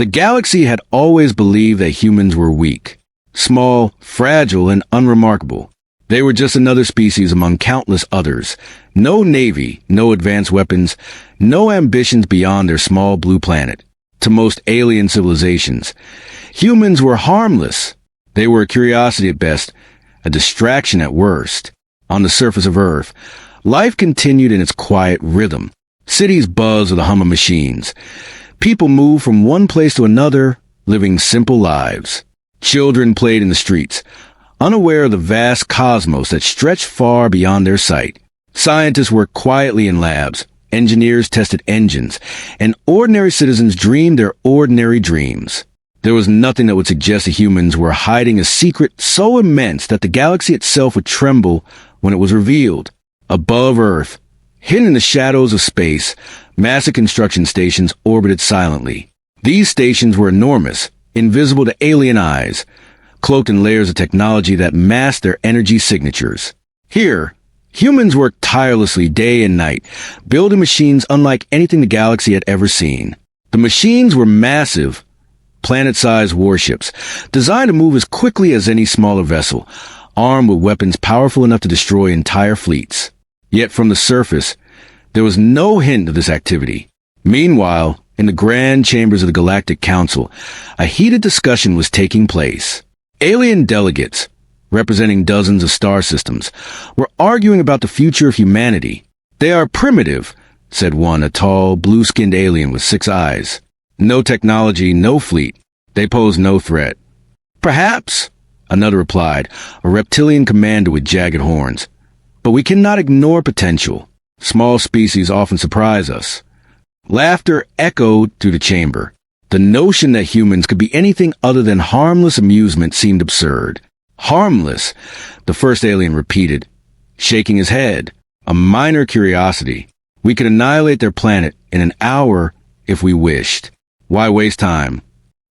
The galaxy had always believed that humans were weak, small, fragile, and unremarkable. They were just another species among countless others. No navy, no advanced weapons, no ambitions beyond their small blue planet. To most alien civilizations, humans were harmless. They were a curiosity at best, a distraction at worst. On the surface of Earth, life continued in its quiet rhythm. Cities buzzed with the hum of machines. People moved from one place to another, living simple lives. Children played in the streets, unaware of the vast cosmos that stretched far beyond their sight. Scientists worked quietly in labs, engineers tested engines, and ordinary citizens dreamed their ordinary dreams. There was nothing that would suggest the humans were hiding a secret so immense that the galaxy itself would tremble when it was revealed. Above Earth, hidden in the shadows of space, massive construction stations orbited silently. These stations were enormous, invisible to alien eyes, cloaked in layers of technology that masked their energy signatures. Here, humans worked tirelessly day and night, building machines unlike anything the galaxy had ever seen. The machines were massive, planet-sized warships, designed to move as quickly as any smaller vessel, armed with weapons powerful enough to destroy entire fleets. Yet from the surface, there was no hint of this activity. Meanwhile, in the grand chambers of the Galactic Council, a heated discussion was taking place. Alien delegates, representing dozens of star systems, were arguing about the future of humanity. "They are primitive," said one, a tall, blue-skinned alien with 6 eyes. "No technology, no fleet. They pose no threat." "Perhaps," another replied, a reptilian commander with jagged horns. "But we cannot ignore potential. Small species often surprise us." Laughter echoed through the chamber. The notion that humans could be anything other than harmless amusement seemed absurd. "Harmless," the first alien repeated, shaking his head. "A minor curiosity. We could annihilate their planet in an hour if we wished. Why waste time?"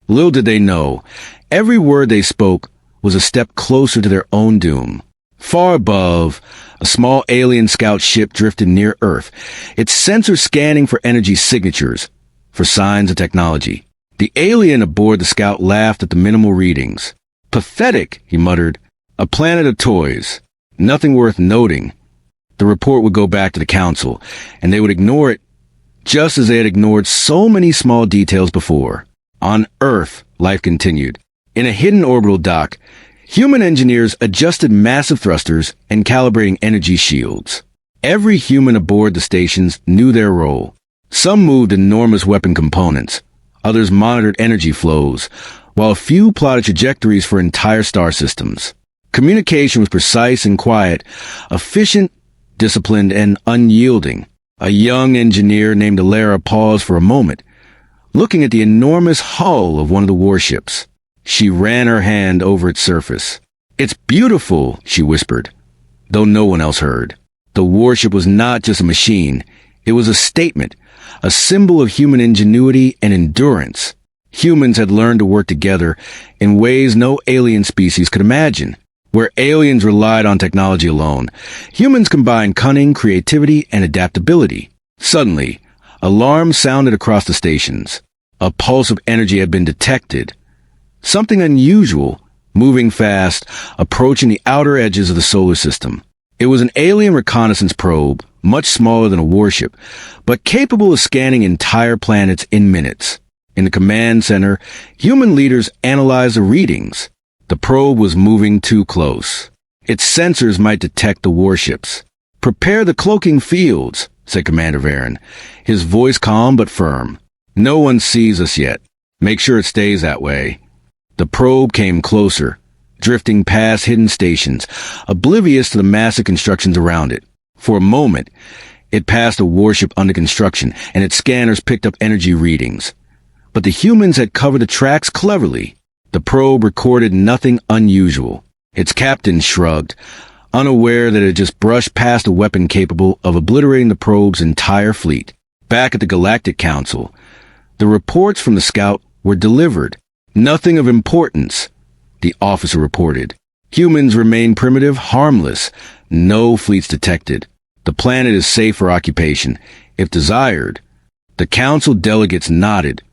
Little did they know, every word they spoke was a step closer to their own doom. Far above, a small alien scout ship drifted near Earth, its sensors scanning for energy signatures, for signs of technology. The alien aboard the scout laughed at the minimal readings. "Pathetic," he muttered. "A planet of toys. Nothing worth noting." The report would go back to the council, and they would ignore it just as they had ignored so many small details before. On Earth, life continued. In a hidden orbital dock, human engineers adjusted massive thrusters and calibrating energy shields. Every human aboard the stations knew their role. Some moved enormous weapon components. Others monitored energy flows, while a few plotted trajectories for entire star systems. Communication was precise and quiet, efficient, disciplined, and unyielding. A young engineer named Alara paused for a moment, looking at the enormous hull of one of the warships. She ran her hand over its surface. "It's beautiful," she whispered, though no one else heard. The warship was not just a machine. It was a statement, a symbol of human ingenuity and endurance. Humans had learned to work together in ways no alien species could imagine. Where aliens relied on technology alone, humans combined cunning, creativity, and adaptability. Suddenly, alarms sounded across the stations. A pulse of energy had been detected. Something unusual, moving fast, approaching the outer edges of the solar system. It was an alien reconnaissance probe, much smaller than a warship, but capable of scanning entire planets in minutes. In the command center, human leaders analyzed the readings. The probe was moving too close. Its sensors might detect the warships. "Prepare the cloaking fields," said Commander Varen, his voice calm but firm. "No one sees us yet. Make sure it stays that way." The probe came closer, drifting past hidden stations, oblivious to the massive constructions around it. For a moment, it passed a warship under construction, and its scanners picked up energy readings. But the humans had covered the tracks cleverly. The probe recorded nothing unusual. Its captain shrugged, unaware that it had just brushed past a weapon capable of obliterating the probe's entire fleet. Back at the Galactic Council, the reports from the scout were delivered. "Nothing of importance," the officer reported. "Humans remain primitive, harmless. No fleets detected. The planet is safe for occupation, if desired." The council delegates nodded,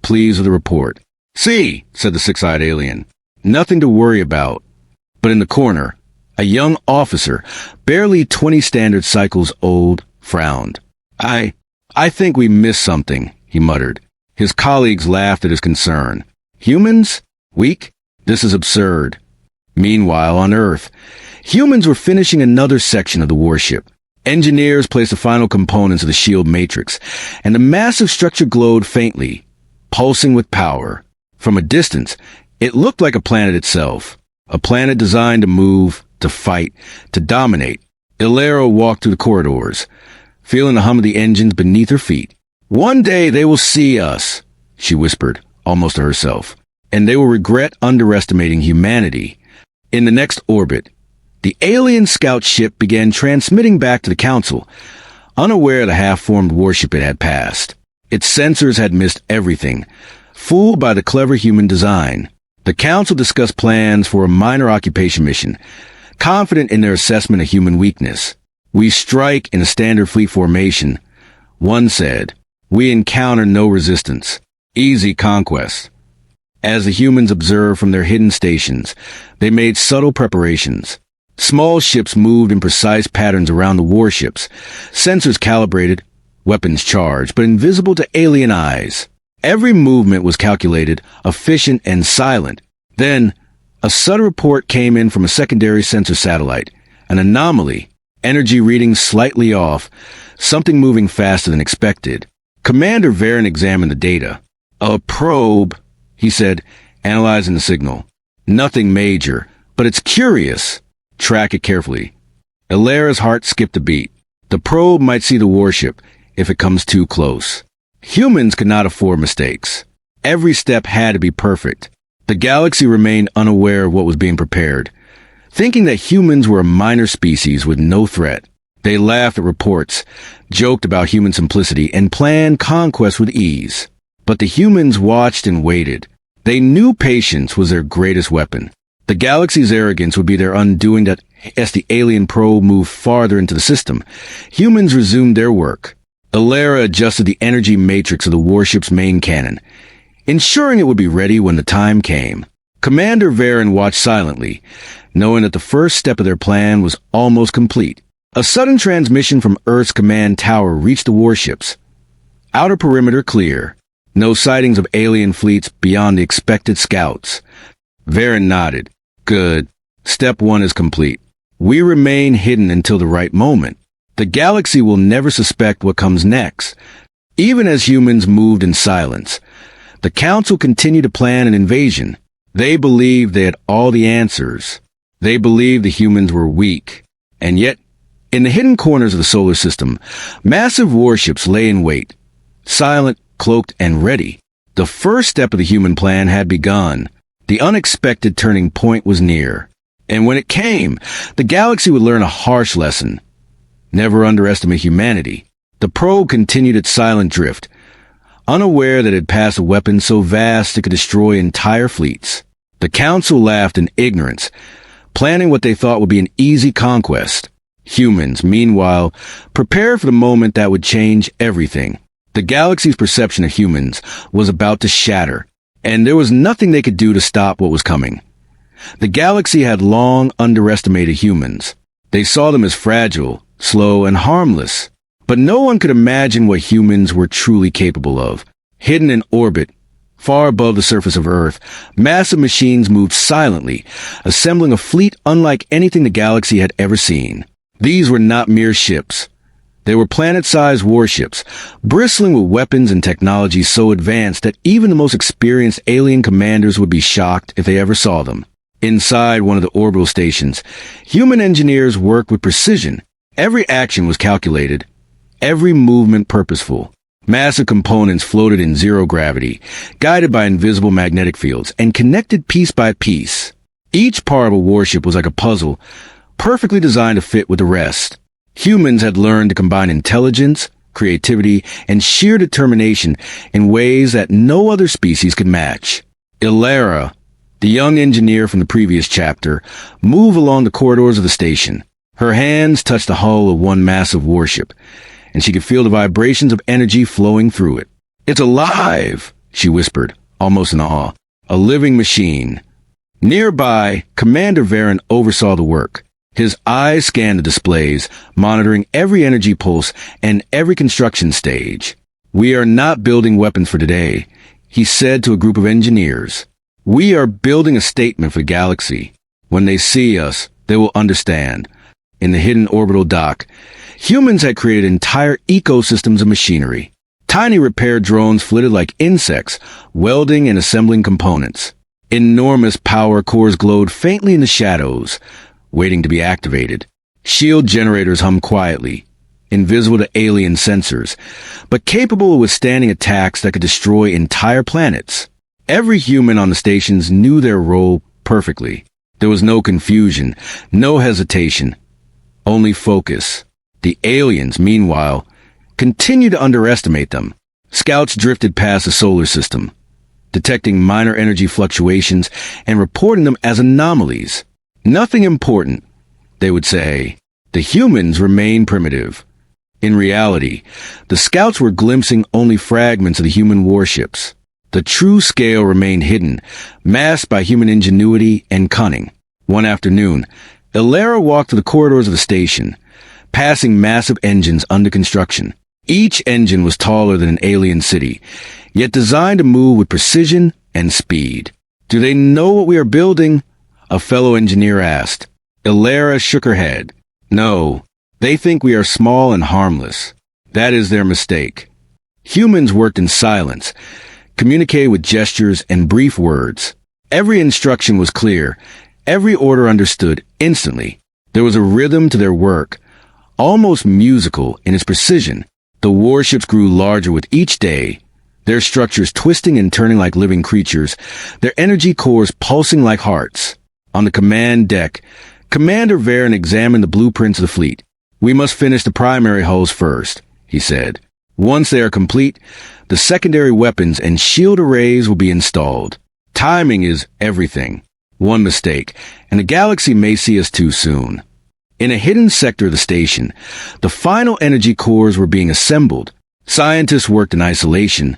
pleased with the report. "See," said the six-eyed alien. "Nothing to worry about." But in the corner, a young officer, barely 20 standard cycles old, frowned. I think we missed something," he muttered. His colleagues laughed at his concern. "Humans? Weak? This is absurd." Meanwhile, on Earth, humans were finishing another section of the warship. Engineers placed the final components of the shield matrix, and the massive structure glowed faintly, pulsing with power. From a distance, it looked like a planet itself, a planet designed to move, to fight, to dominate. Ilera walked through the corridors, feeling the hum of the engines beneath her feet. "One day they will see us," she whispered, almost to herself, "and they will regret underestimating humanity." In the next orbit, the alien scout ship began transmitting back to the Council, unaware of the half-formed warship it had passed. Its sensors had missed everything, fooled by the clever human design. The Council discussed plans for a minor occupation mission, confident in their assessment of human weakness. "We strike in a standard fleet formation," one said. "We encounter no resistance. Easy conquest." As the humans observed from their hidden stations, they made subtle preparations. Small ships moved in precise patterns around the warships, sensors calibrated, weapons charged, but invisible to alien eyes. Every movement was calculated, efficient, and silent. Then, a sudden report came in from a secondary sensor satellite. An anomaly, energy readings slightly off, something moving faster than expected. Commander Varen examined the data. "A probe," he said, analyzing the signal. "Nothing major, but it's curious. Track it carefully." Ilera's heart skipped a beat. The probe might see the warship if it comes too close. Humans could not afford mistakes. Every step had to be perfect. The galaxy remained unaware of what was being prepared, thinking that humans were a minor species with no threat. They laughed at reports, joked about human simplicity, and planned conquest with ease. But the humans watched and waited. They knew patience was their greatest weapon. The galaxy's arrogance would be their undoing that as the alien probe moved farther into the system, humans resumed their work. Ilera adjusted the energy matrix of the warship's main cannon, ensuring it would be ready when the time came. Commander Varen watched silently, knowing that the first step of their plan was almost complete. A sudden transmission from Earth's command tower reached the warships. Outer perimeter clear. No sightings of alien fleets beyond the expected scouts. Varen nodded. "Good. Step 1 is complete. We remain hidden until the right moment. The galaxy will never suspect what comes next." Even as humans moved in silence, the Council continued to plan an invasion. They believed they had all the answers. They believed the humans were weak. And yet, in the hidden corners of the solar system, massive warships lay in wait, silent, cloaked, and ready. The first step of the human plan had begun. The unexpected turning point was near. And when it came, the galaxy would learn a harsh lesson. Never underestimate humanity. The probe continued its silent drift, unaware that it had passed a weapon so vast it could destroy entire fleets. The Council laughed in ignorance, planning what they thought would be an easy conquest. Humans, meanwhile, prepared for the moment that would change everything. The galaxy's perception of humans was about to shatter, and there was nothing they could do to stop what was coming. The galaxy had long underestimated humans. They saw them as fragile, slow, and harmless. But no one could imagine what humans were truly capable of. Hidden in orbit, far above the surface of Earth, massive machines moved silently, assembling a fleet unlike anything the galaxy had ever seen. These were not mere ships. They were planet-sized warships, bristling with weapons and technology so advanced that even the most experienced alien commanders would be shocked if they ever saw them. Inside one of the orbital stations, human engineers worked with precision. Every action was calculated, every movement purposeful. Massive components floated in zero gravity, guided by invisible magnetic fields, and connected piece by piece. Each part of a warship was like a puzzle, perfectly designed to fit with the rest. Humans had learned to combine intelligence, creativity, and sheer determination in ways that no other species could match. Ilera, the young engineer from the previous chapter, moved along the corridors of the station. Her hands touched the hull of one massive warship, and she could feel the vibrations of energy flowing through it. "It's alive!" she whispered, almost in awe. A living machine. Nearby, Commander Varen oversaw the work. His eyes scanned the displays, monitoring every energy pulse and every construction stage. We are not building weapons for today, he said to a group of engineers. We are building a statement for the galaxy. When they see us, they will understand. In the hidden orbital dock, humans had created entire ecosystems of machinery. Tiny repair drones flitted like insects, welding and assembling components. Enormous power cores glowed faintly in the shadows, waiting to be activated. Shield generators hummed quietly, invisible to alien sensors, but capable of withstanding attacks that could destroy entire planets. Every human on the stations knew their role perfectly. There was no confusion, no hesitation, only focus. The aliens, meanwhile, continued to underestimate them. Scouts drifted past the solar system, detecting minor energy fluctuations and reporting them as anomalies. Nothing important, they would say. The humans remained primitive. In reality, the scouts were glimpsing only fragments of the human warships. The true scale remained hidden, masked by human ingenuity and cunning. One afternoon, Ilara walked through the corridors of the station, passing massive engines under construction. Each engine was taller than an alien city, yet designed to move with precision and speed. Do they know what we are building? A fellow engineer asked. Ilara shook her head. No, they think we are small and harmless. That is their mistake. Humans worked in silence, communicated with gestures and brief words. Every instruction was clear, every order understood instantly. There was a rhythm to their work, almost musical in its precision. The warships grew larger with each day, their structures twisting and turning like living creatures, their energy cores pulsing like hearts. On the command deck, Commander Varen examined the blueprints of the fleet. We must finish the primary hulls first, he said. Once they are complete, the secondary weapons and shield arrays will be installed. Timing is everything. One mistake, and the galaxy may see us too soon. In a hidden sector of the station, the final energy cores were being assembled. Scientists worked in isolation,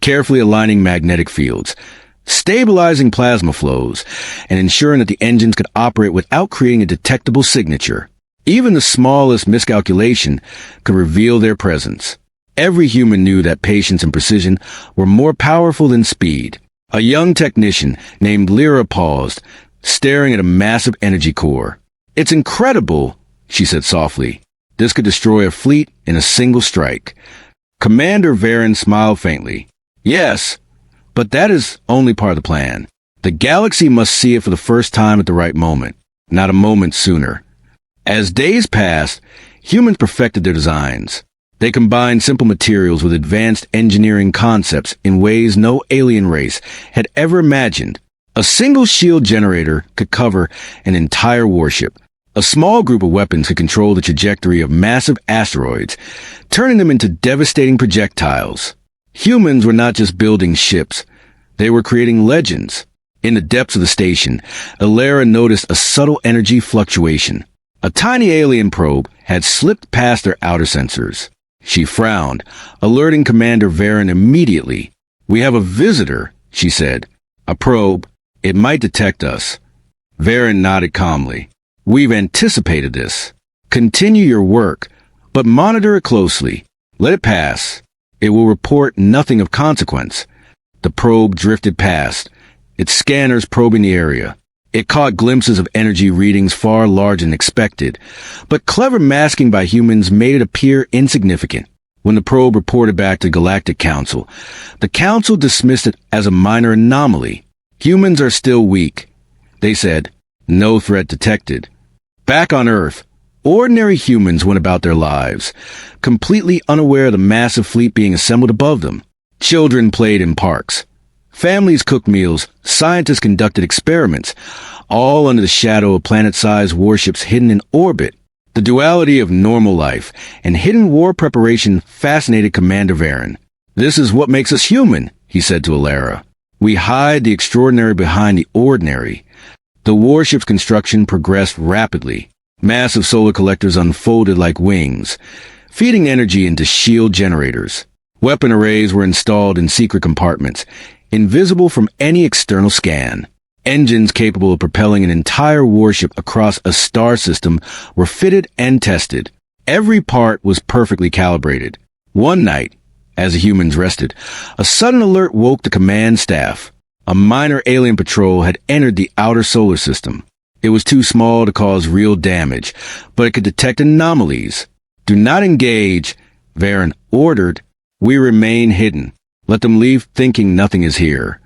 carefully aligning magnetic fields, stabilizing plasma flows, and ensuring that the engines could operate without creating a detectable signature. Even the smallest miscalculation could reveal their presence. Every human knew that patience and precision were more powerful than speed. A young technician named Lyra paused, staring at a massive energy core. It's incredible, she said softly. This could destroy a fleet in a single strike. Commander Varen smiled faintly. Yes, but that is only part of the plan. The galaxy must see it for the first time at the right moment, not a moment sooner. As days passed, humans perfected their designs. They combined simple materials with advanced engineering concepts in ways no alien race had ever imagined. A single shield generator could cover an entire warship. A small group of weapons could control the trajectory of massive asteroids, turning them into devastating projectiles. Humans were not just building ships, they were creating legends. In the depths of the station, Ilara noticed a subtle energy fluctuation. A tiny alien probe had slipped past their outer sensors. She frowned, alerting Commander Varen immediately. We have a visitor, she said. A probe. It might detect us. Varen nodded calmly. We've anticipated this. Continue your work, but monitor it closely. Let it pass. It will report nothing of consequence. The probe drifted past, its scanners probing the area. It caught glimpses of energy readings far larger than expected, but clever masking by humans made it appear insignificant. When the probe reported back to Galactic Council, the Council dismissed it as a minor anomaly. Humans are still weak, they said. No threat detected. Back on Earth, ordinary humans went about their lives, completely unaware of the massive fleet being assembled above them. Children played in parks. Families cooked meals, scientists conducted experiments, all under the shadow of planet-sized warships hidden in orbit. The duality of normal life and hidden war preparation fascinated Commander Varen. This is what makes us human, he said to Ilara. We hide the extraordinary behind the ordinary. The warship's construction progressed rapidly. Massive solar collectors unfolded like wings, feeding energy into shield generators. Weapon arrays were installed in secret compartments, invisible from any external scan. Engines capable of propelling an entire warship across a star system were fitted and tested. Every part was perfectly calibrated. One night, as the humans rested, a sudden alert woke the command staff. A minor alien patrol had entered the outer solar system. It was too small to cause real damage, but it could detect anomalies. "Do not engage," Varen ordered. "We remain hidden. Let them leave thinking nothing is here."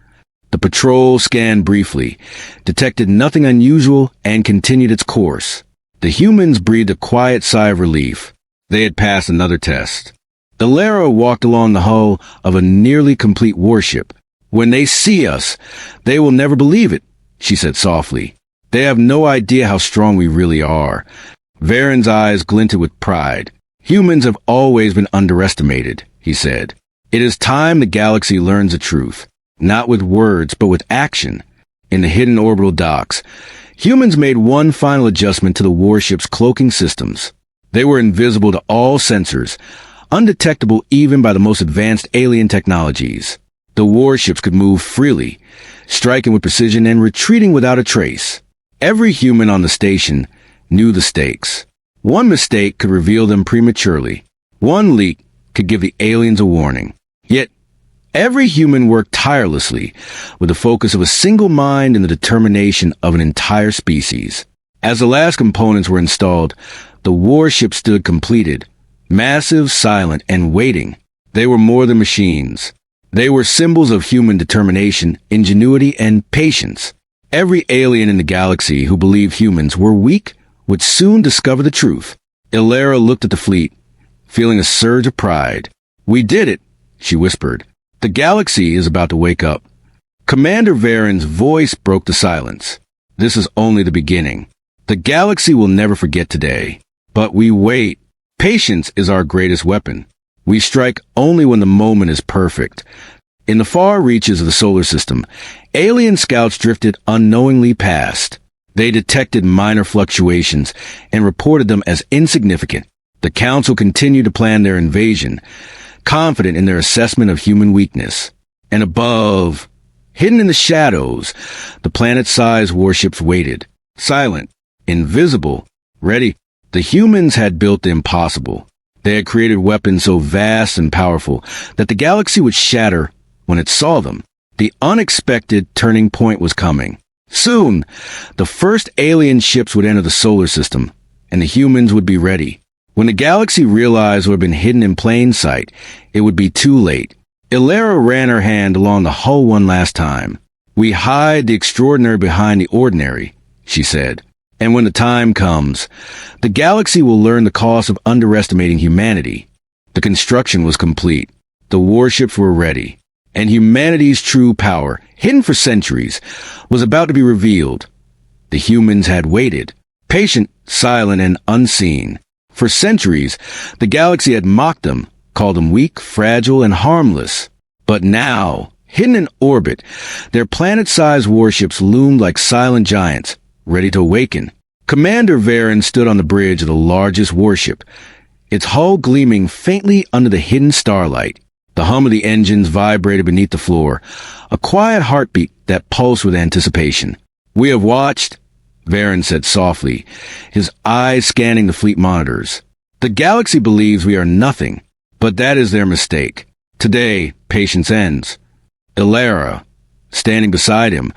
The patrol scanned briefly, detected nothing unusual, and continued its course. The humans breathed a quiet sigh of relief. They had passed another test. Ilara walked along the hull of a nearly complete warship. "When they see us, they will never believe it," she said softly. "They have no idea how strong we really are." Varen's eyes glinted with pride. "Humans have always been underestimated," he said. "It is time the galaxy learns the truth. Not with words, but with action." In the hidden orbital docks, humans made one final adjustment to the warship's cloaking systems. They were invisible to all sensors, undetectable even by the most advanced alien technologies. The warships could move freely, striking with precision and retreating without a trace. Every human on the station knew the stakes. One mistake could reveal them prematurely. One leak could give the aliens a warning. Yet, every human worked tirelessly, with the focus of a single mind and the determination of an entire species. As the last components were installed, the warship stood completed, massive, silent, and waiting. They were more than machines. They were symbols of human determination, ingenuity, and patience. Every alien in the galaxy who believed humans were weak would soon discover the truth. Ilara looked at the fleet, feeling a surge of pride. "We did it," she whispered. "The galaxy is about to wake up." Commander Varen's voice broke the silence. "This is only the beginning. The galaxy will never forget today. But we wait. Patience is our greatest weapon. We strike only when the moment is perfect." In the far reaches of the solar system, alien scouts drifted unknowingly past. They detected minor fluctuations and reported them as insignificant. The Council continued to plan their invasion, confident in their assessment of human weakness. And above, hidden in the shadows, the planet-sized warships waited, silent, invisible, ready. The humans had built the impossible. They had created weapons so vast and powerful that the galaxy would shatter when it saw them. The unexpected turning point was coming. Soon, the first alien ships would enter the solar system, and the humans would be ready. When the galaxy realized what had been hidden in plain sight, it would be too late. Ilara ran her hand along the hull one last time. "We hide the extraordinary behind the ordinary," she said. "And when the time comes, the galaxy will learn the cost of underestimating humanity." The construction was complete. The warships were ready. And humanity's true power, hidden for centuries, was about to be revealed. The humans had waited, patient, silent, and unseen. For centuries, the galaxy had mocked them, called them weak, fragile, and harmless. But now, hidden in orbit, their planet-sized warships loomed like silent giants, ready to awaken. Commander Varen stood on the bridge of the largest warship, its hull gleaming faintly under the hidden starlight. The hum of the engines vibrated beneath the floor, a quiet heartbeat that pulsed with anticipation. "We have watched," Varen said softly, his eyes scanning the fleet monitors. "The galaxy believes we are nothing, but that is their mistake. Today, patience ends." Ilara, standing beside him,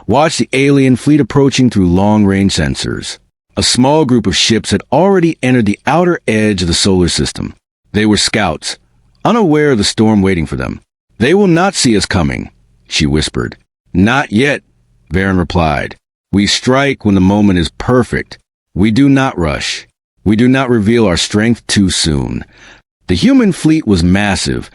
watched the alien fleet approaching through long-range sensors. A small group of ships had already entered the outer edge of the solar system. They were scouts, unaware of the storm waiting for them. "They will not see us coming," she whispered. "Not yet," Varen replied. "We strike when the moment is perfect. We do not rush. We do not reveal our strength too soon." The human fleet was massive,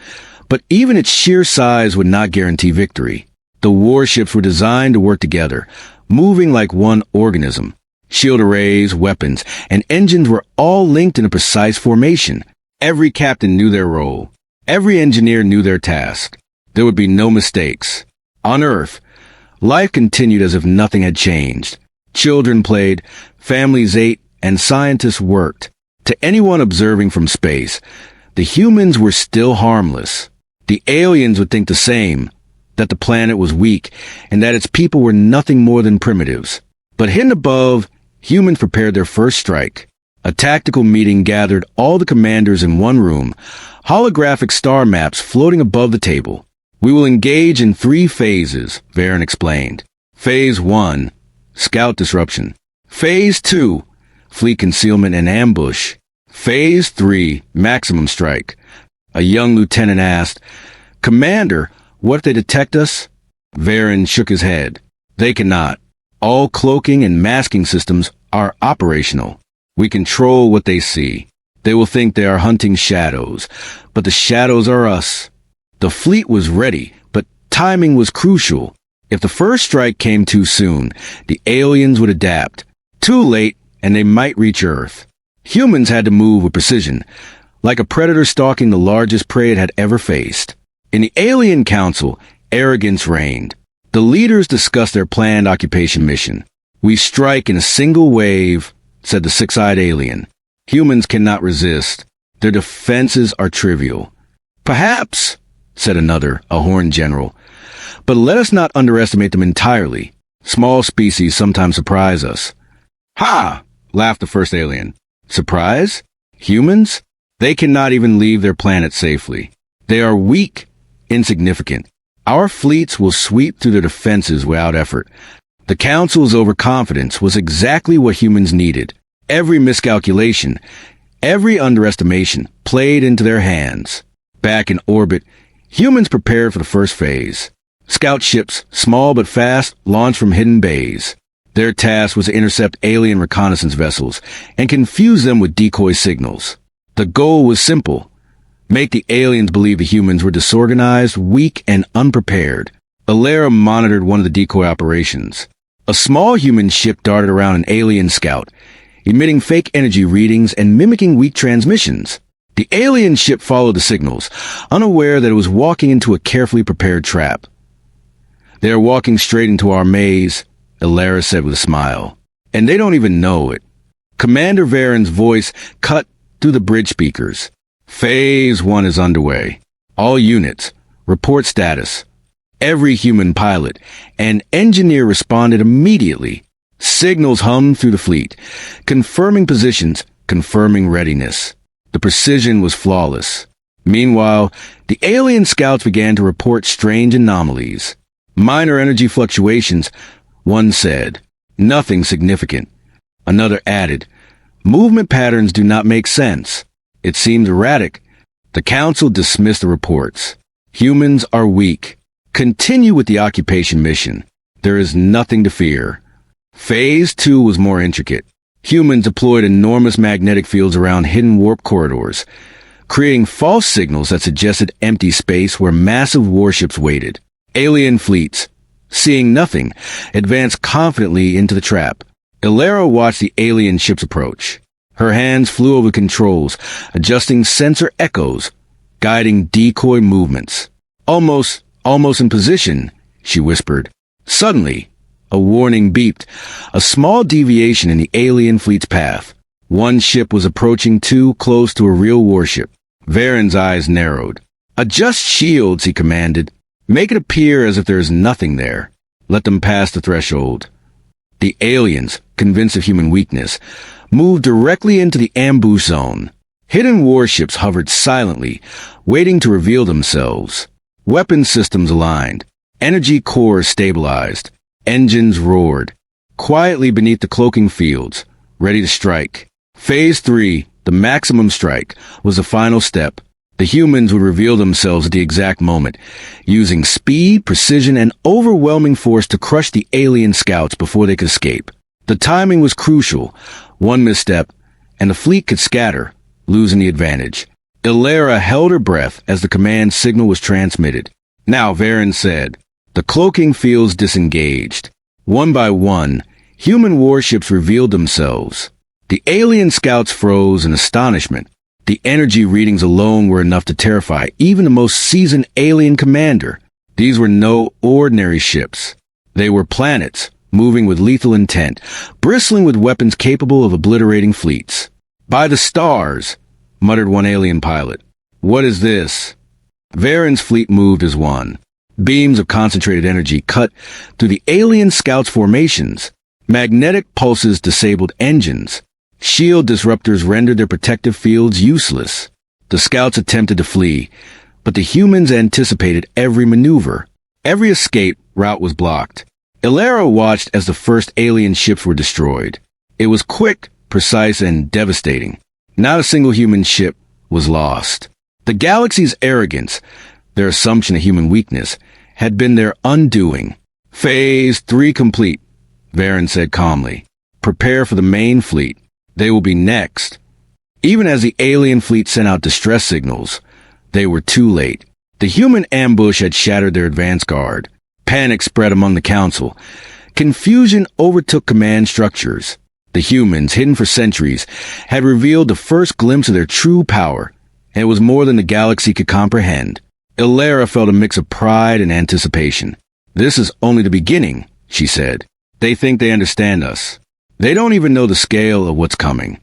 but even its sheer size would not guarantee victory. The warships were designed to work together, moving like one organism. Shield arrays, weapons, and engines were all linked in a precise formation. Every captain knew their role. Every engineer knew their task. There would be no mistakes. On Earth, life continued as if nothing had changed. Children played, families ate, and scientists worked. To anyone observing from space, the humans were still harmless. The aliens would think the same, that the planet was weak, and that its people were nothing more than primitives. But hidden above, humans prepared their first strike. A tactical meeting gathered all the commanders in one room, holographic star maps floating above the table. We will engage in 3 phases, Varen explained. Phase 1, scout disruption. Phase 2, fleet concealment and ambush. Phase 3, maximum strike. A young lieutenant asked, "Commander, what if they detect us?" Varen shook his head. "They cannot. All cloaking and masking systems are operational. We control what they see. They will think they are hunting shadows, but the shadows are us." The fleet was ready, but timing was crucial. If the first strike came too soon, the aliens would adapt. Too late, and they might reach Earth. Humans had to move with precision, like a predator stalking the largest prey it had ever faced. In the Alien Council, arrogance reigned. The leaders discussed their planned occupation mission. "We strike in a single wave," said the six-eyed alien. "Humans cannot resist. Their defenses are trivial." "Perhaps," said another, a horned general. "But let us not underestimate them entirely. Small species sometimes surprise us." "Ha!" laughed the first alien. "Surprise? Humans? They cannot even leave their planet safely. They are weak, insignificant. Our fleets will sweep through their defenses without effort." The Council's overconfidence was exactly what humans needed. Every miscalculation, every underestimation played into their hands. Back in orbit, humans prepared for the first phase. Scout ships, small but fast, launched from hidden bays. Their task was to intercept alien reconnaissance vessels and confuse them with decoy signals. The goal was simple: make the aliens believe the humans were disorganized, weak, and unprepared. Alara monitored one of the decoy operations. A small human ship darted around an alien scout, emitting fake energy readings and mimicking weak transmissions. The alien ship followed the signals, unaware that it was walking into a carefully prepared trap. "They are walking straight into our maze," Alara said with a smile. "And they don't even know it." Commander Varen's voice cut through the bridge speakers. "Phase 1 is underway. All units, report status." Every human pilot and engineer responded immediately. Signals hummed through the fleet, confirming positions, confirming readiness. The precision was flawless. Meanwhile, the alien scouts began to report strange anomalies. "Minor energy fluctuations," one said. "Nothing significant." Another added, "Movement patterns do not make sense. It seems erratic." The Council dismissed the reports. "Humans are weak. Continue with the occupation mission. There is nothing to fear." Phase 2 was more intricate. Humans deployed enormous magnetic fields around hidden warp corridors, creating false signals that suggested empty space where massive warships waited. Alien fleets, seeing nothing, advanced confidently into the trap. Alara watched the alien ships approach. Her hands flew over controls, adjusting sensor echoes, guiding decoy movements. Almost in position," she whispered. Suddenly, a warning beeped, a small deviation in the alien fleet's path. One ship was approaching too close to a real warship. Varen's eyes narrowed. "Adjust shields," he commanded. "Make it appear as if there is nothing there. Let them pass the threshold." The aliens, convinced of human weakness, moved directly into the ambush zone. Hidden warships hovered silently, waiting to reveal themselves. Weapon systems aligned. Energy cores stabilized. Engines roared. Quietly beneath the cloaking fields, ready to strike. Phase 3, the maximum strike, was the final step. The humans would reveal themselves at the exact moment, using speed, precision, and overwhelming force to crush the alien scouts before they could escape. The timing was crucial. One misstep, and the fleet could scatter, losing the advantage. Alara held her breath as the command signal was transmitted. "Now," Varen said. The cloaking fields disengaged. One by one, human warships revealed themselves. The alien scouts froze in astonishment. The energy readings alone were enough to terrify even the most seasoned alien commander. These were no ordinary ships. They were planets, moving with lethal intent, bristling with weapons capable of obliterating fleets. "By the stars," muttered one alien pilot. "What is this?" Varen's fleet moved as one. Beams of concentrated energy cut through the alien scouts' formations. Magnetic pulses disabled engines. Shield disruptors rendered their protective fields useless. The scouts attempted to flee, but the humans anticipated every maneuver. Every escape route was blocked. Illyra watched as the first alien ships were destroyed. It was quick, precise, and devastating. Not a single human ship was lost. The galaxy's arrogance, their assumption of human weakness, had been their undoing. Phase 3 complete, Varen said calmly. Prepare for the main fleet. They will be next. Even as the alien fleet sent out distress signals, they were too late. The human ambush had shattered their advance guard. Panic spread among the council. Confusion overtook command structures. The humans, hidden for centuries, had revealed the first glimpse of their true power, and it was more than the galaxy could comprehend. Illyra felt a mix of pride and anticipation. This is only the beginning, she said. They think they understand us. They don't even know the scale of what's coming.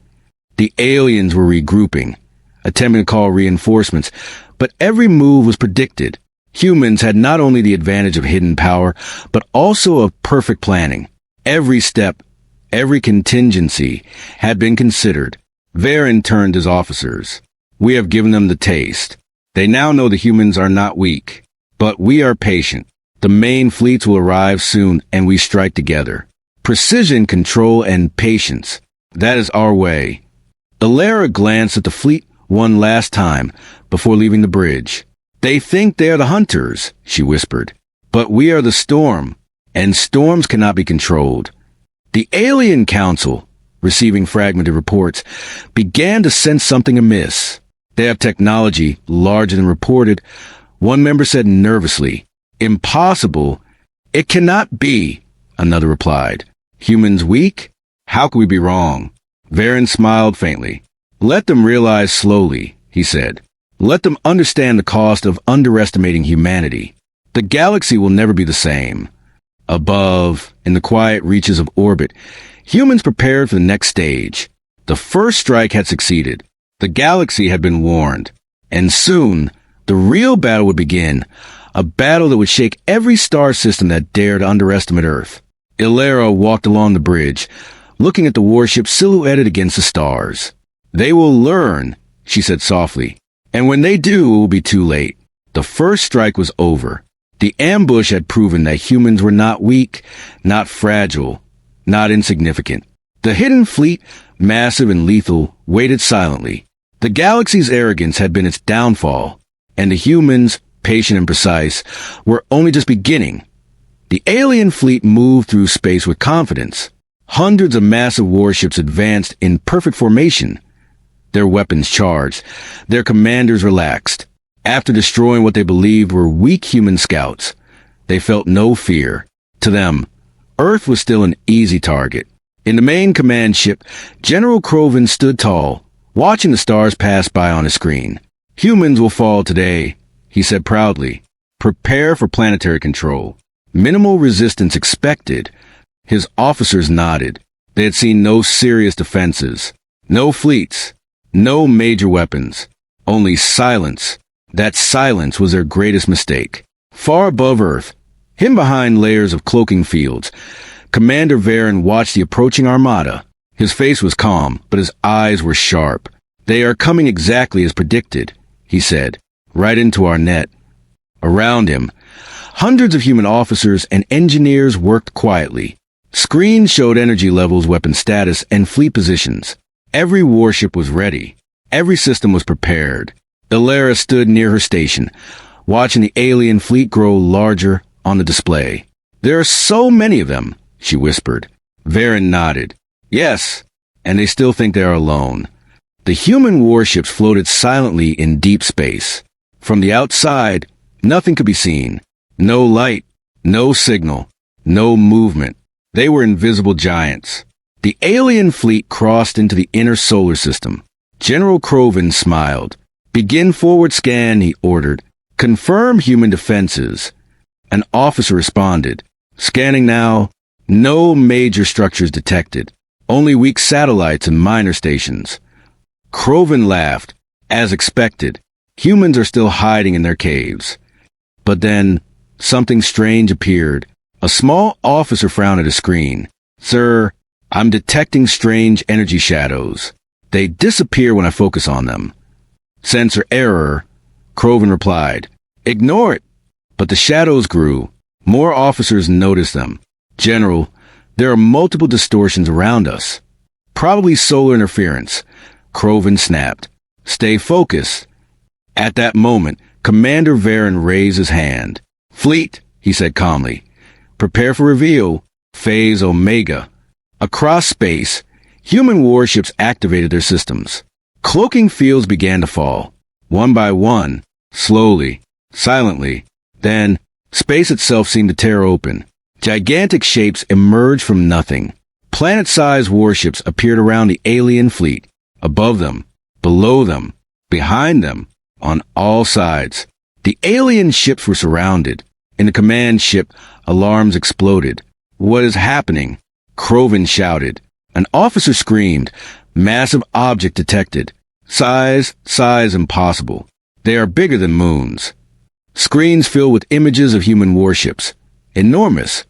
The aliens were regrouping, attempting to call reinforcements, but every move was predicted. Humans had not only the advantage of hidden power, but also of perfect planning. Every step, every contingency had been considered. Varen turned his officers. We have given them the taste. They now know the humans are not weak, but we are patient. The main fleets will arrive soon, and we strike together. Precision, control, and patience. That is our way. Illyra glanced at the fleet one last time before leaving the bridge. They think they are the hunters, she whispered. But we are the storm, and storms cannot be controlled. The Alien Council, receiving fragmented reports, began to sense something amiss. They have technology larger than reported. One member said nervously, Impossible. It cannot be, another replied. Humans weak? How could we be wrong? Varen smiled faintly. Let them realize slowly, he said. Let them understand the cost of underestimating humanity. The galaxy will never be the same. Above, in the quiet reaches of orbit, humans prepared for the next stage. The first strike had succeeded. The galaxy had been warned. And soon, the real battle would begin, a battle that would shake every star system that dared underestimate Earth. Illyra walked along the bridge, looking at the warship silhouetted against the stars. They will learn, she said softly. And when they do, it will be too late. The first strike was over. The ambush had proven that humans were not weak, not fragile, not insignificant. The hidden fleet, massive and lethal, waited silently. The galaxy's arrogance had been its downfall, and the humans, patient and precise, were only just beginning. The alien fleet moved through space with confidence. Hundreds of massive warships advanced in perfect formation. Their weapons charged, their commanders relaxed. After destroying what they believed were weak human scouts, they felt no fear. To them, Earth was still an easy target. In the main command ship, General Krovan stood tall, watching the stars pass by on his screen. Humans will fall today, he said proudly. Prepare for planetary control. Minimal resistance expected. His officers nodded. They had seen no serious defenses, no fleets, no major weapons, only silence. That silence was their greatest mistake. Far above Earth, hidden behind layers of cloaking fields, Commander Varen watched the approaching armada. His face was calm, but his eyes were sharp. They are coming exactly as predicted, he said, right into our net. Around him, hundreds of human officers and engineers worked quietly. Screens showed energy levels, weapon status, and fleet positions. Every warship was ready. Every system was prepared. Illyra stood near her station, watching the alien fleet grow larger on the display. There are so many of them, she whispered. Varen nodded. Yes, and they still think they are alone. The human warships floated silently in deep space. From the outside, nothing could be seen. No light, no signal, no movement. They were invisible giants. The alien fleet crossed into the inner solar system. General Krovan smiled. Begin forward scan, he ordered. Confirm human defenses. An officer responded. Scanning now. No major structures detected. Only weak satellites and minor stations. Krovan laughed. As expected. Humans are still hiding in their caves. But then, something strange appeared. A small officer frowned at a screen. Sir, I'm detecting strange energy shadows. They disappear when I focus on them. Sensor error, Croven replied. Ignore it. But the shadows grew. More officers noticed them. General, there are multiple distortions around us. Probably solar interference. Croven snapped. Stay focused. At that moment, Commander Varen raised his hand. Fleet, he said calmly. Prepare for reveal. Phase Omega. Across space, human warships activated their systems. Cloaking fields began to fall. One by one, slowly, silently. Then, space itself seemed to tear open. Gigantic shapes emerged from nothing. Planet-sized warships appeared around the alien fleet. Above them, below them, behind them, on all sides. The alien ships were surrounded. In the command ship, alarms exploded. What is happening? Croven shouted. An officer screamed. Massive object detected. Size impossible. They are bigger than moons. Screens filled with images of human warships. Enormous.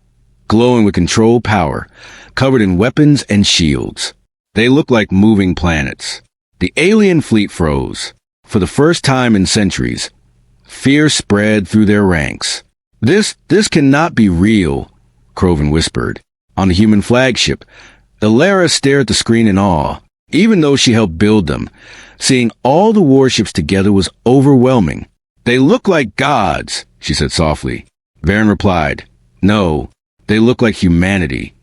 Glowing with control power. Covered in weapons and shields. They looked like moving planets. The alien fleet froze. For the first time in centuries, fear spread through their ranks. This cannot be real, Croven whispered. On the human flagship, Illyra stared at the screen in awe. Even though she helped build them, seeing all the warships together was overwhelming. They look like gods, she said softly. Varen replied, No, they look like humanity.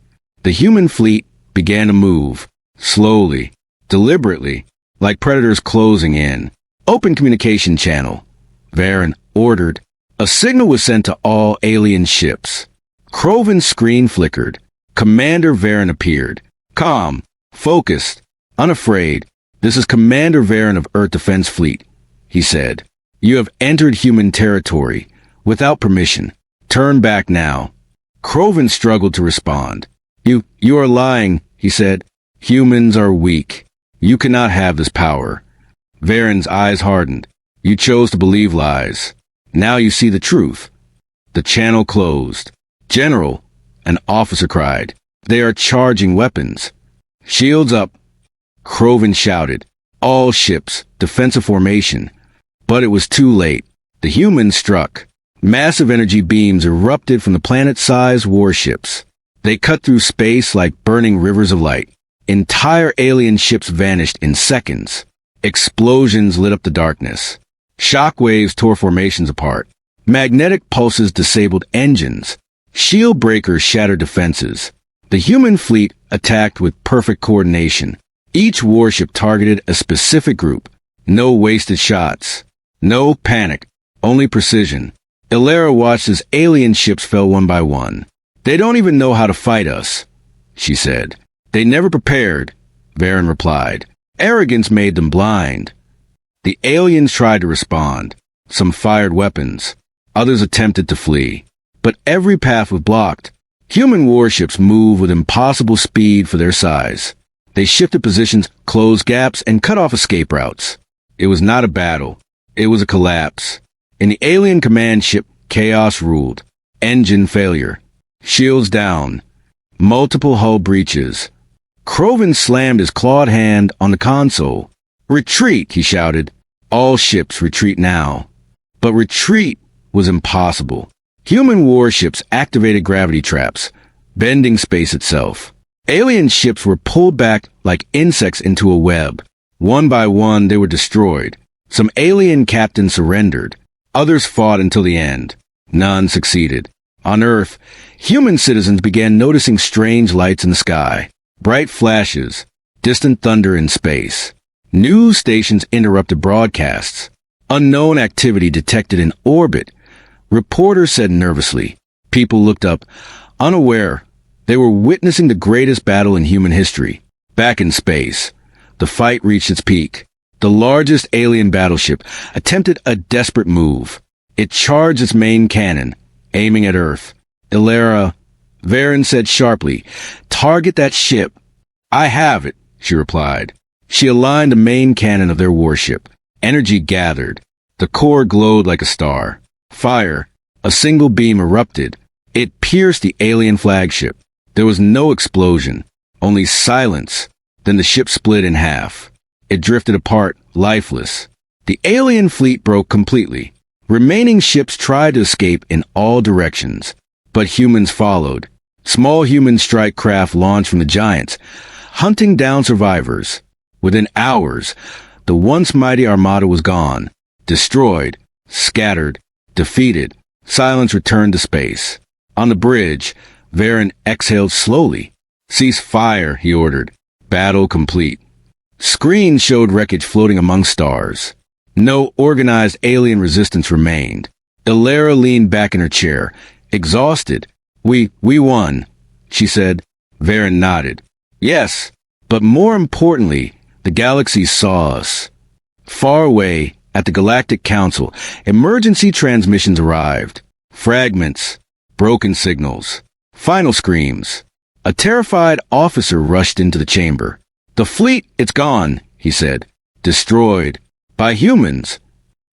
The human fleet began to move, slowly, deliberately, like predators closing in. Open communication channel, Varen ordered. A signal was sent to all alien ships. Croven's screen flickered. Commander Varen appeared. Calm, focused, unafraid. This is Commander Varen of Earth Defense Fleet, he said. You have entered human territory, without permission. Turn back now. Croven struggled to respond. You are lying, he said. Humans are weak. You cannot have this power. Varen's eyes hardened. You chose to believe lies. Now you see the truth. The channel closed. General, an officer cried. They are charging weapons. Shields up. Croven shouted. All ships, defensive formation. But it was too late. The humans struck. Massive energy beams erupted from the planet-sized warships. They cut through space like burning rivers of light. Entire alien ships vanished in seconds. Explosions lit up the darkness. Shockwaves tore formations apart. Magnetic pulses disabled engines. Shield breakers shattered defenses. The human fleet attacked with perfect coordination. Each warship targeted a specific group. No wasted shots. No panic. Only precision. Illyra watched as alien ships fell one by one. They don't even know how to fight us, she said. They never prepared, Varen replied. Arrogance made them blind. The aliens tried to respond. Some fired weapons. Others attempted to flee. But every path was blocked. Human warships moved with impossible speed for their size. They shifted positions, closed gaps, and cut off escape routes. It was not a battle. It was a collapse. In the alien command ship, chaos ruled. Engine failure. Shields down. Multiple hull breaches. Croven slammed his clawed hand on the console. Retreat, he shouted. All ships retreat now. But retreat was impossible. Human warships activated gravity traps, bending space itself. Alien ships were pulled back like insects into a web. One by one, they were destroyed. Some alien captains surrendered. Others fought until the end. None succeeded. On Earth, human citizens began noticing strange lights in the sky. Bright flashes, distant thunder in space. News stations interrupted broadcasts. Unknown activity detected in orbit. Reporters said nervously. People looked up, unaware. They were witnessing the greatest battle in human history. Back in space, the fight reached its peak. The largest alien battleship attempted a desperate move. It charged its main cannon, aiming at Earth. Illyra, Varen said sharply, "Target that ship." "I have it," she replied. She aligned the main cannon of their warship. Energy gathered. The core glowed like a star. Fire. A single beam erupted. It pierced the alien flagship. There was no explosion, only silence. Then the ship split in half. It drifted apart, lifeless. The alien fleet broke completely. Remaining ships tried to escape in all directions, but humans followed. Small human strike craft launched from the giants, hunting down survivors. Within hours, the once mighty armada was gone, destroyed, scattered, defeated. Silence returned to space. On the bridge, Varen exhaled slowly. "Cease fire," he ordered. Battle complete. Screens showed wreckage floating among stars. No organized alien resistance remained. Illyra leaned back in her chair, exhausted. We won," she said. Varen nodded. "Yes, but more importantly, the galaxy saw us." Far away, at the Galactic Council, emergency transmissions arrived. Fragments, broken signals, final screams. A terrified officer rushed into the chamber. "The fleet, it's gone," he said. "Destroyed. By humans."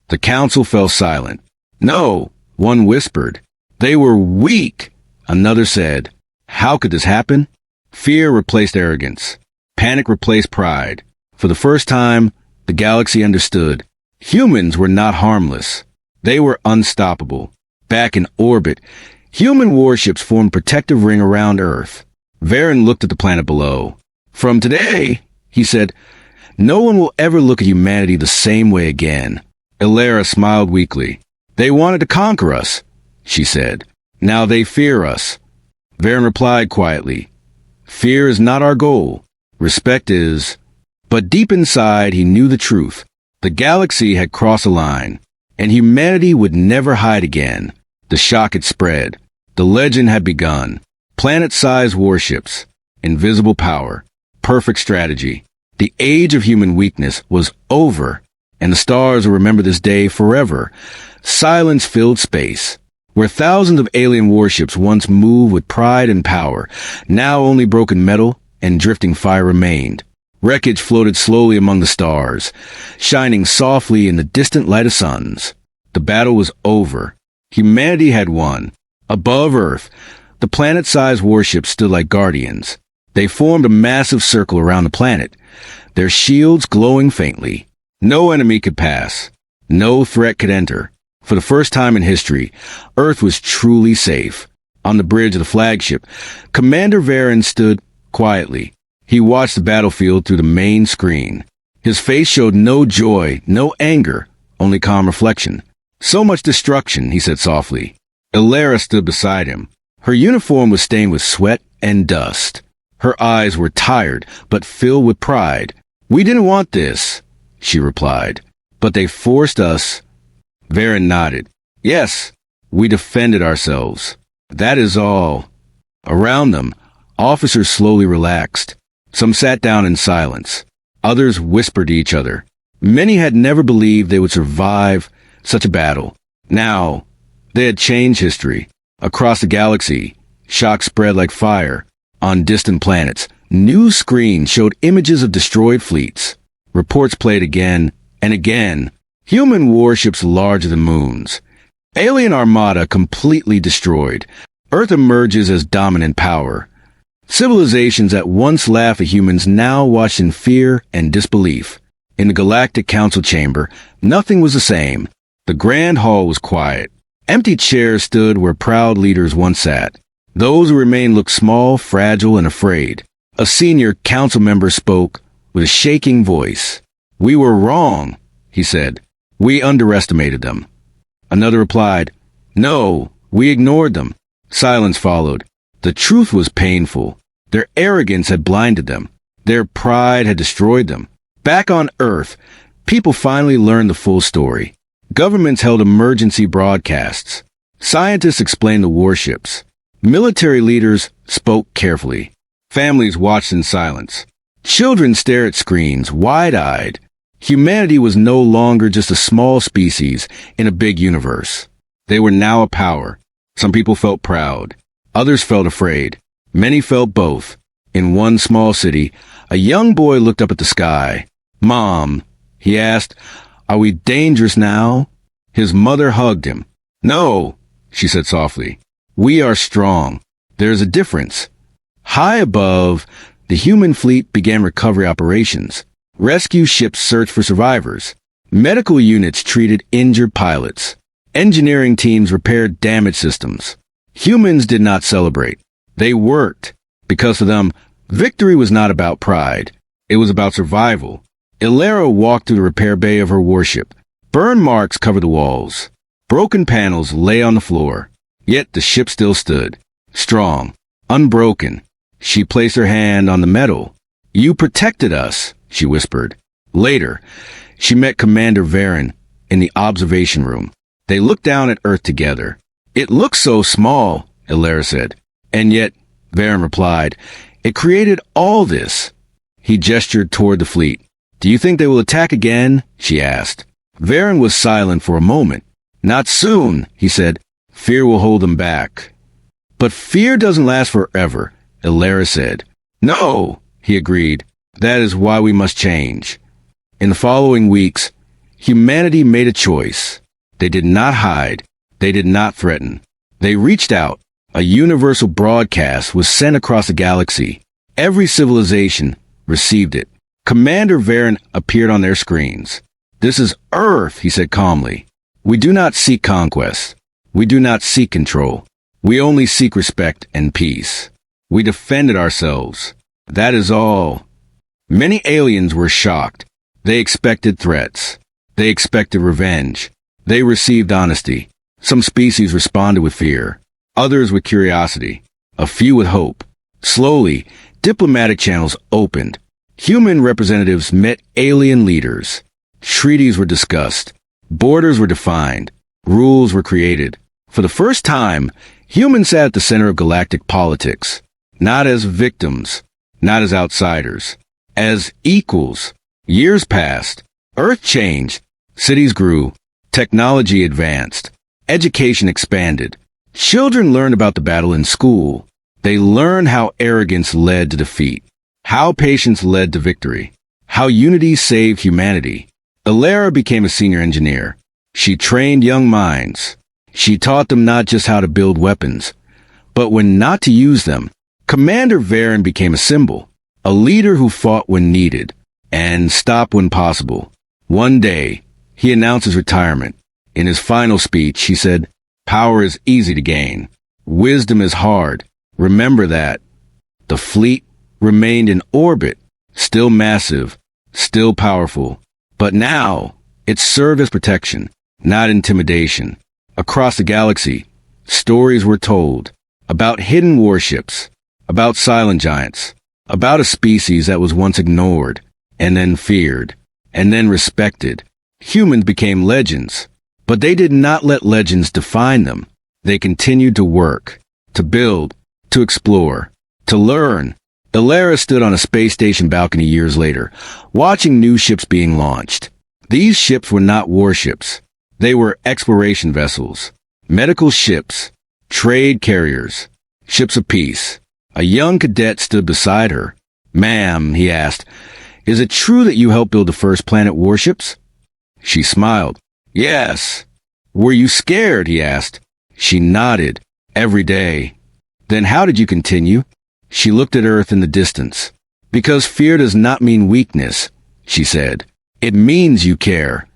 The council fell silent. "No," one whispered. "They were weak," another said. How could this happen? Fear replaced arrogance. Panic replaced pride. For the first time, the galaxy understood. Humans were not harmless. They were unstoppable. Back in orbit, human warships formed a protective ring around Earth. Varen looked at the planet below. "From today," he said, "no one will ever look at humanity the same way again." Illyra smiled weakly. "They wanted to conquer us," she said. "Now they fear us." Varen replied quietly, "Fear is not our goal. Respect is." But deep inside, he knew the truth. The galaxy had crossed a line, and humanity would never hide again. The shock had spread. The legend had begun. Planet-sized warships, invisible power, perfect strategy. The age of human weakness was over, and the stars will remember this day forever. Silence filled space. Where thousands of alien warships once moved with pride and power, now only broken metal and drifting fire remained. Wreckage floated slowly among the stars, shining softly in the distant light of suns. The battle was over. Humanity had won. Above Earth, the planet-sized warships stood like guardians. They formed a massive circle around the planet, their shields glowing faintly. No enemy could pass. No threat could enter. For the first time in history, Earth was truly safe. On the bridge of the flagship, Commander Varen stood quietly. He watched the battlefield through the main screen. His face showed no joy, no anger, only calm reflection. "So much destruction," he said softly. Illyra stood beside him. Her uniform was stained with sweat and dust. Her eyes were tired, but filled with pride. "We didn't want this," she replied. "But they forced us." Varen nodded. "Yes, we defended ourselves. That is all." Around them, officers slowly relaxed. Some sat down in silence. Others whispered to each other. Many had never believed they would survive such a battle. Now, they had changed history. Across the galaxy, shock spread like fire. On distant planets, news screens showed images of destroyed fleets. Reports played again and again. Human warships larger than moons. Alien armada completely destroyed. Earth emerges as dominant power. Civilizations that once laughed at humans now watched in fear and disbelief. In the Galactic Council chamber, nothing was the same. The Grand Hall was quiet. Empty chairs stood where proud leaders once sat. Those who remained looked small, fragile, and afraid. A senior council member spoke with a shaking voice. "We were wrong," he said. "We underestimated them." Another replied, "No, we ignored them." Silence followed. The truth was painful. Their arrogance had blinded them. Their pride had destroyed them. Back on Earth, people finally learned the full story. Governments held emergency broadcasts. Scientists explained the warships. Military leaders spoke carefully. Families watched in silence. Children stared at screens, wide-eyed. Humanity was no longer just a small species in a big universe. They were now a power. Some people felt proud. Others felt afraid. Many felt both. In one small city, a young boy looked up at the sky. "Mom," he asked, "are we dangerous now, His mother hugged him. "No," she said softly. "We are strong. There's a difference." High above, the human fleet began recovery operations. Rescue ships searched for survivors. Medical units treated injured pilots. Engineering teams repaired damaged systems. Humans did not celebrate. They worked. Because to them, victory was not about pride. It was about survival. Ilera walked through the repair bay of her warship. Burn marks covered the walls. Broken panels lay on the floor. Yet the ship still stood. Strong. Unbroken. She placed her hand on the metal. "You protected us," she whispered. Later, she met Commander Varen in the observation room. They looked down at Earth together. "It looks so small," Ilera said. "And yet," Varen replied, "it created all this." He gestured toward the fleet. "Do you think they will attack again?" she asked. Varen was silent for a moment. "Not soon," he said. "Fear will hold them back." "But fear doesn't last forever," Ilera said. "No," he agreed. "That is why we must change." In the following weeks, humanity made a choice. They did not hide. They did not threaten. They reached out. A universal broadcast was sent across the galaxy. Every civilization received it. Commander Varen appeared on their screens. "This is Earth," he said calmly. "We do not seek conquest. We do not seek control. We only seek respect and peace. We defended ourselves. That is all." Many aliens were shocked. They expected threats. They expected revenge. They received honesty. Some species responded with fear. Others with curiosity. A few with hope. Slowly, diplomatic channels opened. Human representatives met alien leaders. Treaties were discussed. Borders were defined. Rules were created. For the first time, humans sat at the center of galactic politics. Not as victims. Not as outsiders. As equals. Years passed. Earth changed. Cities grew. Technology advanced. Education expanded. Children learned about the battle in school. They learned how arrogance led to defeat. How patience led to victory. How unity saved humanity. Ilera became a senior engineer. She trained young minds. She taught them not just how to build weapons, but when not to use them. Commander Varen became a symbol. A leader who fought when needed and stopped when possible. One day, he announced his retirement. In his final speech, he said, "Power is easy to gain. Wisdom is hard. Remember that." The fleet remained in orbit, still massive, still powerful. But now, it served as protection, not intimidation. Across the galaxy, stories were told about hidden warships, about silent giants, about a species that was once ignored, and then feared, and then respected. Humans became legends, but they did not let legends define them. They continued to work, to build, to explore, to learn. Ilera stood on a space station balcony years later, watching new ships being launched. These ships were not warships. They were exploration vessels, medical ships, trade carriers, ships of peace. A young cadet stood beside her. "Ma'am," he asked, "is it true that you helped build the first planet warships?" She smiled. "Yes." "Were you scared?" he asked. She nodded. "Every day." "Then how did you continue?" She looked at Earth in the distance. "Because fear does not mean weakness," she said. "It means you care."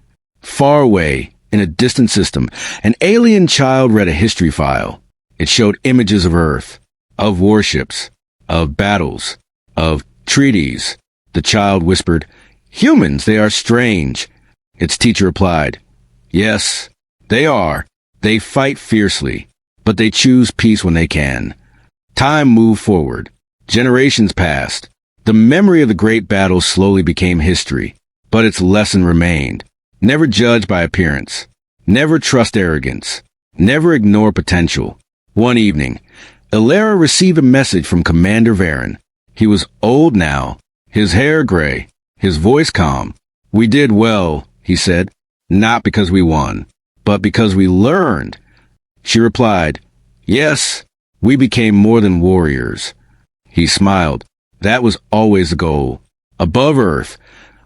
Far away, in a distant system, an alien child read a history file. It showed images of Earth, of warships, of battles, of treaties. The child whispered, "Humans, they are strange." Its teacher replied, "Yes, they are. They fight fiercely, but they choose peace when they can." Time moved forward. Generations passed. The memory of the great battles slowly became history, but its lesson remained. Never judge by appearance. Never trust arrogance. Never ignore potential. One evening, Ilera received a message from Commander Varen. He was old now, his hair gray, his voice calm. "We did well," he said, "not because we won, but because we learned." She replied, "Yes, we became more than warriors." He smiled. That was always the goal. Above Earth,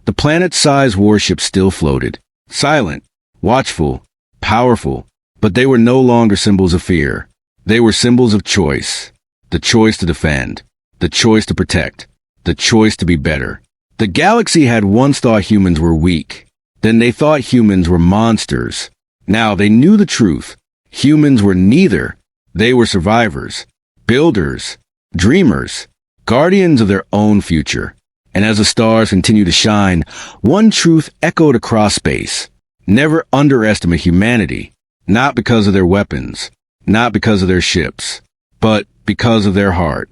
the planet-sized warship still floated, silent, watchful, powerful, but they were no longer symbols of fear. They were symbols of choice. The choice to defend, the choice to protect, the choice to be better. The galaxy had once thought humans were weak. Then they thought humans were monsters. Now they knew the truth. Humans were neither. They were survivors, builders, dreamers, guardians of their own future. And as the stars continued to shine, one truth echoed across space. Never underestimate humanity, not because of their weapons, not because of their ships, but because of their heart.